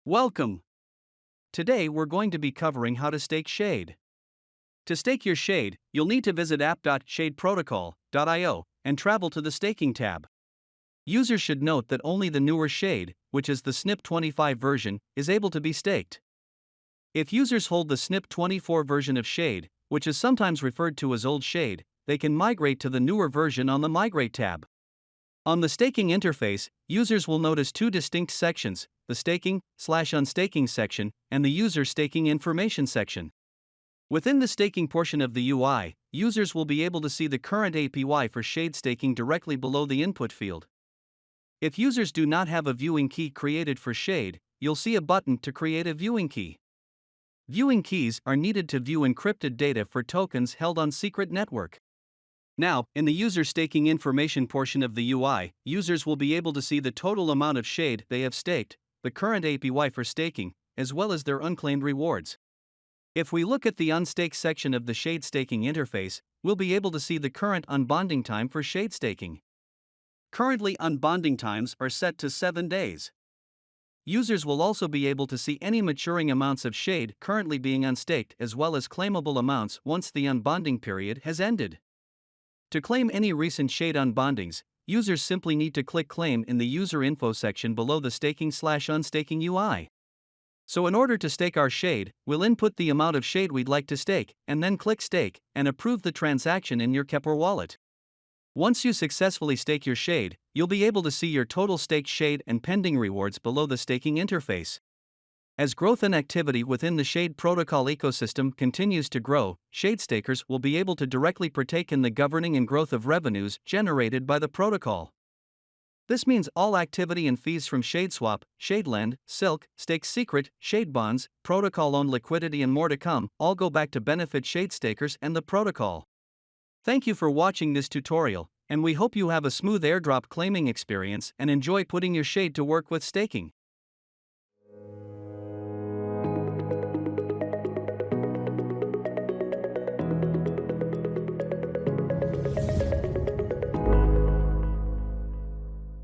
Welcome! Today we're going to be covering how to stake Shade. To stake your Shade, you'll need to visit app.shadeprotocol.io and travel to the Staking tab. Users should note that only the newer Shade, which is the SNP25 version, is able to be staked. If users hold the SNP24 version of Shade, which is sometimes referred to as Old Shade, they can migrate to the newer version on the Migrate tab. On the staking interface, users will notice two distinct sections, the staking/unstaking section and the user staking information section. Within the staking portion of the UI, users will be able to see the current APY for Shade staking directly below the input field. If users do not have a viewing key created for Shade, you'll see a button to create a viewing key. Viewing keys are needed to view encrypted data for tokens held on secret network. Now, in the user staking information portion of the UI, users will be able to see the total amount of Shade they have staked, the current APY for staking, as well as their unclaimed rewards. If we look at the unstake section of the Shade staking interface, we'll be able to see the current unbonding time for Shade staking. Currently, unbonding times are set to 7 days. Users will also be able to see any maturing amounts of Shade currently being unstaked as well as claimable amounts once the unbonding period has ended. To claim any recent Shade unbondings, users simply need to click Claim in the user info section below the staking/unstaking UI. So in order to stake our Shade, we'll input the amount of Shade we'd like to stake, and then click Stake, and approve the transaction in your Keplr wallet. Once you successfully stake your Shade, you'll be able to see your total staked Shade and pending rewards below the staking interface. As growth and activity within the Shade protocol ecosystem continues to grow, Shade stakers will be able to directly partake in the governing and growth of revenues generated by the protocol. This means all activity and fees from ShadeSwap, ShadeLend, Silk, Stake Secret, Shade Bonds, protocol-owned liquidity and more to come all go back to benefit Shade stakers and the protocol. Thank you for watching this tutorial, and we hope you have a smooth airdrop claiming experience and enjoy putting your Shade to work with staking.